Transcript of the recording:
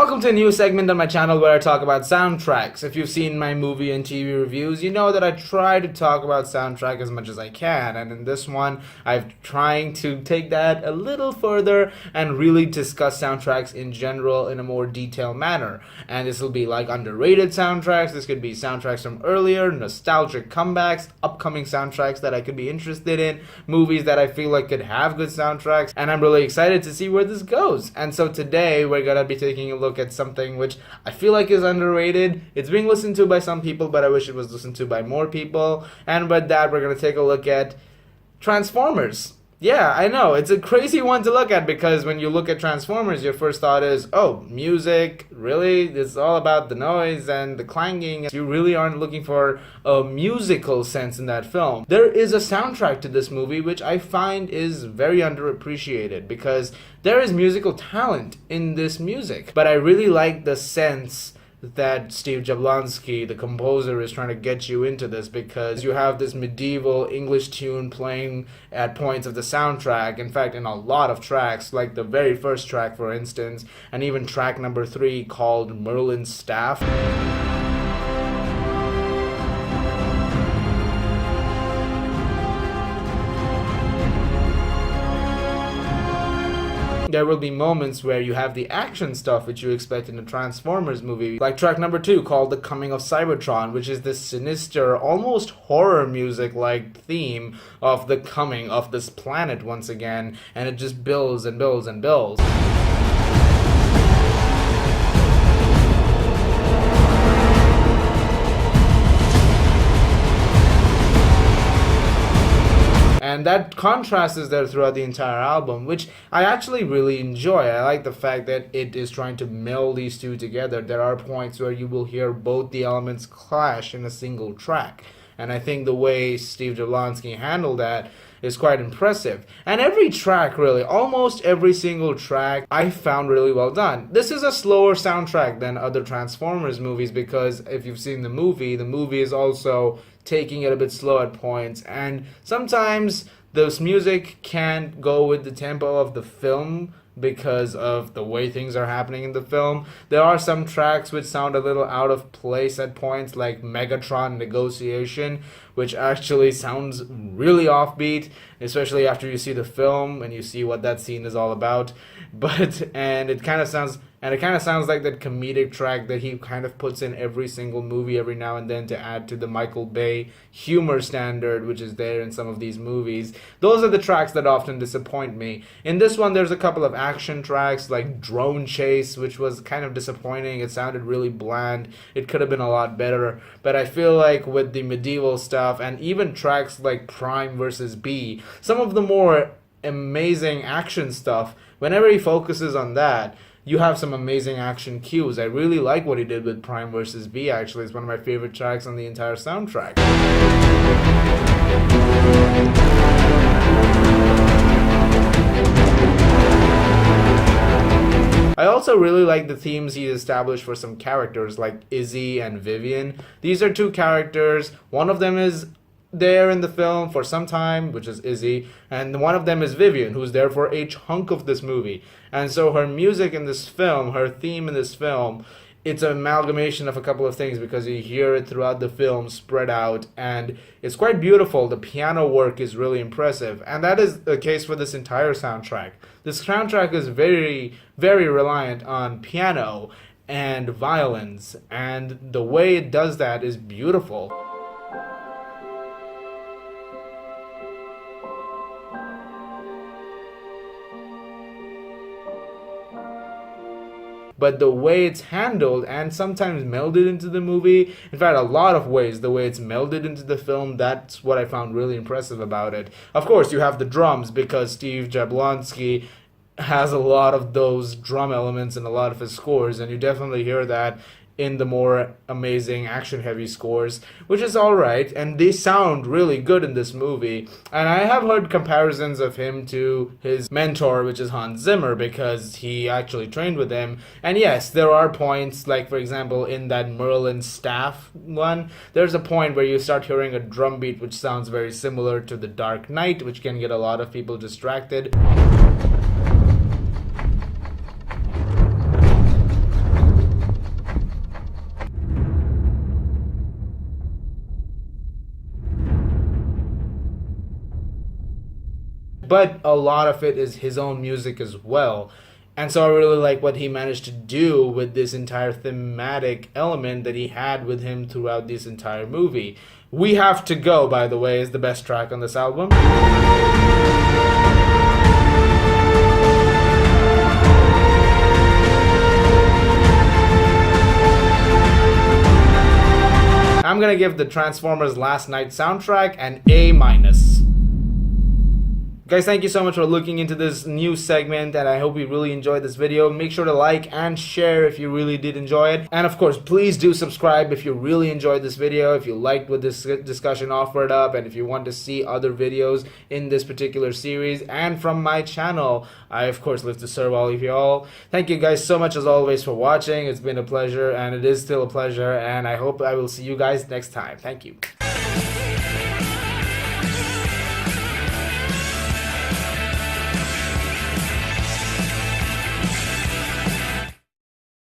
Welcome to a new segment on my channel where I talk about soundtracks. If you've seen my movie and TV reviews, you know that I try to talk about soundtrack as much as I can, and in this one, I'm trying to take that a little further and really discuss soundtracks in general in a more detailed manner. And this will be like underrated soundtracks, this could be soundtracks from earlier, nostalgic comebacks, upcoming soundtracks that I could be interested in, movies that I feel like could have good soundtracks, and I'm really excited to see where this goes. And so today, we're gonna be taking a look at something which I feel like is underrated. It's being listened to by some people, but I wish it was listened to by more people. And with that, we're going to take a look at Transformers. Yeah, I know, it's a crazy one to look at because when you look at Transformers, your first thought is, oh, music, really? It's all about the noise and the clanging. You really aren't looking for a musical sense in that film. There is a soundtrack to this movie which I find is very underappreciated because there is musical talent in this music. But I really like the sense that Steve Jablonsky, the composer, is trying to get you into this because you have this medieval English tune playing at points of the soundtrack. In fact, in a lot of tracks, like the very first track, for instance, and even track number 3 called Merlin's Staff. There will be moments where you have the action stuff which you expect in a Transformers movie, like track number 2 called The Coming of Cybertron, which is this sinister, almost horror music-like theme of the coming of this planet once again, and it just builds and builds and builds. And that contrast is there throughout the entire album, which I actually really enjoy. I like the fact that it is trying to meld these two together. There are points where you will hear both the elements clash in a single track. And I think the way Steve Jablonsky handled that is quite impressive. And every track, really, almost every single track, I found really well done. This is a slower soundtrack than other Transformers movies because if you've seen the movie is also taking it a bit slow at points, and sometimes this music can't go with the tempo of the film because of the way things are happening in the film. There are some tracks which sound a little out of place at points, like Megatron Negotiation, which actually sounds really offbeat, especially after you see the film and you see what that scene is all about. And it kind of sounds like that comedic track that he kind of puts in every single movie every now and then to add to the Michael Bay humor standard, which is there in some of these movies. Those are the tracks that often disappoint me. In this one, there's a couple of action tracks like Drone Chase, which was kind of disappointing. It sounded really bland. It could have been a lot better. But I feel like with the medieval stuff and even tracks like Prime versus B, some of the more amazing action stuff, whenever he focuses on that, you have some amazing action cues. I really like what he did with Prime vs. B, actually. It's one of my favorite tracks on the entire soundtrack. I also really like the themes he established for some characters like Izzy and Vivian. These are two characters. One of them is there in the film for some time, which is Izzy, and one of them is Vivian, who's there for a chunk of this movie. And so her music in this film, her theme in this film, it's an amalgamation of a couple of things because you hear it throughout the film spread out, and it's quite beautiful. The piano work is really impressive, and that is the case for this entire soundtrack. This soundtrack is very, very reliant on piano and violins, and the way it does that is beautiful. But the way it's handled and sometimes melded into the movie, in fact a lot of ways, the way it's melded into the film, that's what I found really impressive about it. Of course, you have the drums because Steve Jablonsky has a lot of those drum elements in a lot of his scores, and you definitely hear that in the more amazing action-heavy scores, which is alright, and they sound really good in this movie. And I have heard comparisons of him to his mentor, which is Hans Zimmer, because he actually trained with him. And yes, there are points, like for example in that Merlin's Staff one, there's a point where you start hearing a drum beat which sounds very similar to The Dark Knight, which can get a lot of people distracted. but a lot of it is his own music as well. And so I really like what he managed to do with this entire thematic element that he had with him throughout this entire movie. We Have to Go, by the way, is the best track on this album. I'm gonna give the Transformers Last Night soundtrack an A-. Guys, thank you so much for looking into this new segment, and I hope you really enjoyed this video. Make sure to like and share if you really did enjoy it. And of course, please do subscribe if you really enjoyed this video, if you liked what this discussion offered up, and if you want to see other videos in this particular series and from my channel. I, of course, live to serve all of you all. Thank you guys so much as always for watching. It's been a pleasure, and it is still a pleasure, and I hope I will see you guys next time. Thank you.